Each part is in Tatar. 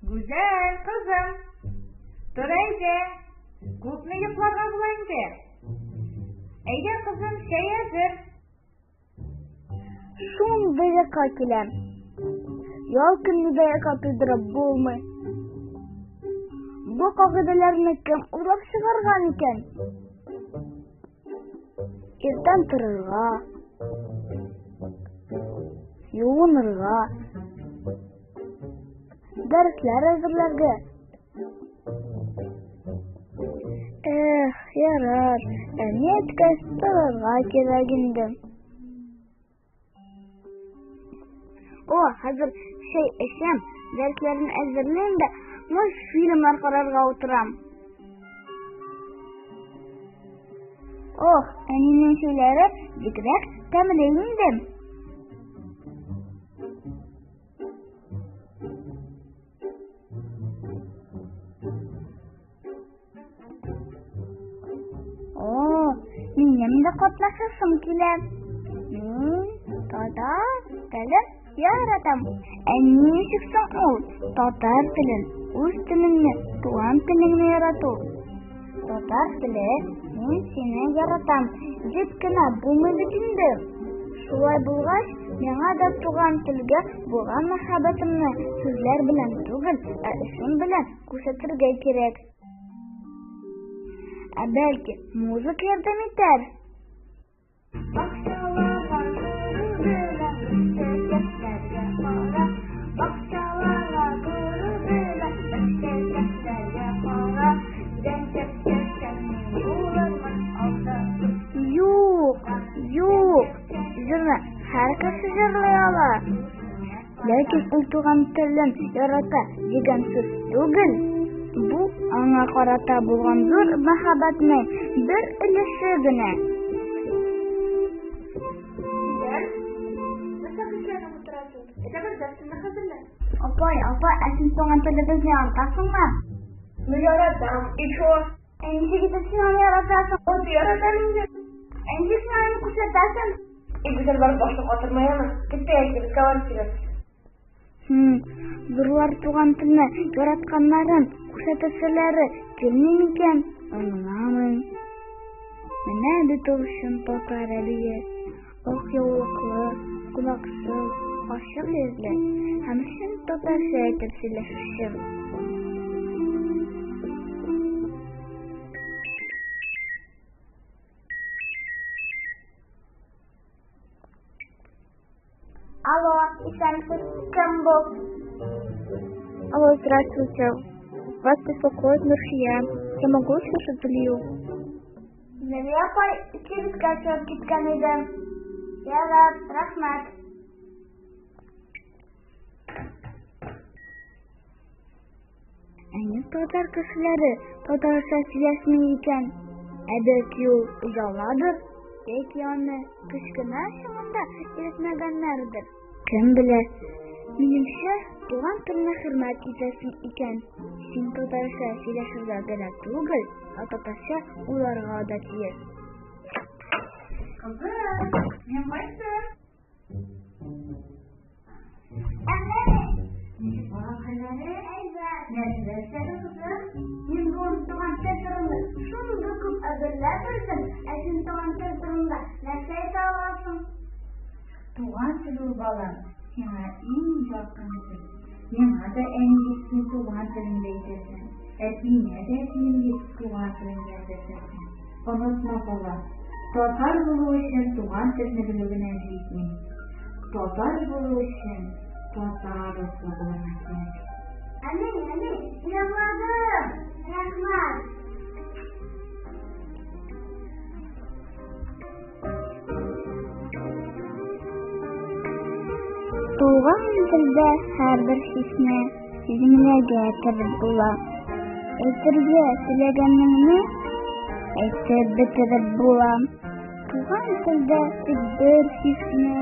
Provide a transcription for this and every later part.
Güzel kızım. Dur Ece. Күпме йокларга була инде? Әйдә кызым, чәй әзер. Шундый якка киләм. Ял көнне дә якка туйдырып булмый. Бу кагыйдәләрне кем уйлап чыгарган икән? Иртән торырга, юынырга, дәресләр әзерләргә. Ярар, әни әткәч торырга кирәк инде. Хәзер чәй эчәм, дәресләрне әзерләйм дә, мультфильмнар карарга утырам. Әнинең чәйләре бигрәк тәмле инде. Минем дә катнашасым килә. Мин татар телен яратам. Ничек соң ул татар телен, үз телеңне, туган телеңне ярату? Татар теле, мин сине яратам, дип кенә булмый бит инде. Шулай булгач, миңа да туган телгә булган мәхәббәтемне сүзләр белән түгел, эшем белән күрсәтергә кирәк. Бәлки, музыка ярдәм итәр? Юк, җырны һәркем җырлый ала. Ләкин ул туган телен ярата дигән сүз түгел. Бу аңа карата булган зур мәхәббәтнең бер өлеше генә. Апай, син туган телебезне яратасыңмы? Яратам, и шо? Ничек итеп син аны яратасың? Яратам инде. Ничек син аны күрсәтәсең? Güzel barып башлык атырмаямы? Китәйек, разговор кирәк. Зурлар туган телне яратканнарын күрсәтәселәре килми микән? Аңламыйм. Менә бит ул чын татар әле. Ак яулыклы, кулаксыз, ачык йөзле һәм чын татарча әйтеп сөйләшүче. Алло, исәнсез, кем бу? Алло, здравствуйте. Вас беспокоит Нуршия. Я могу услышать Илью? Зәлия апай, кибеткә чыгып киткән иде. Ярар, рәхмәт. Әни татар кешеләре татарча сөйләшми икән. Бәлки ул уяладыр, яки аны кечкенә чагында өйрәтмәгәннәрдер. Кем белә? Минемчә, туган телне хөрмәт итәсең икән. Син татарча сөйләшергә генә түгел, татарча уйларга да тиеш. Кызым, мин кайттым. Ничек барам хәлләре? Нәрсә кызым? Мин бүген туган тел турында шундый күп әзерләр белдем. Син туган тел турында нәрсә әйтә аласың? Туган тел ул балам, сиңа иң якын тел. Миңа да әниңне туган телеңдә әйтәсең. Сиңа да синең туган телеңдә әйтәсең. Онытма балам. Татар булу өчен туган телне белү генә җитми. Татар булу өчен татар булу кирәк. Әни, яңладым. Рәхмәт. Туган телдә һәрбер хисне сиземләргә туры була. Әйтергә теләгәнеңне әйтеп бетереп була. Туган телдә тик бер хисне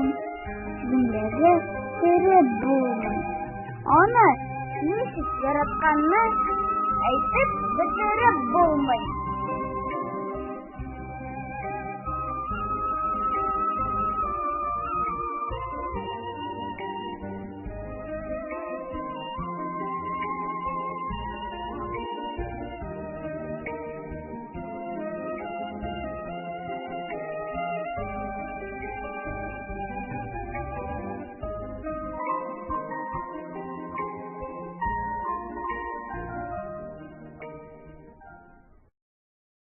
сиземләргә туры була. Аны ничек яратканны әйтеп бетереп булмый.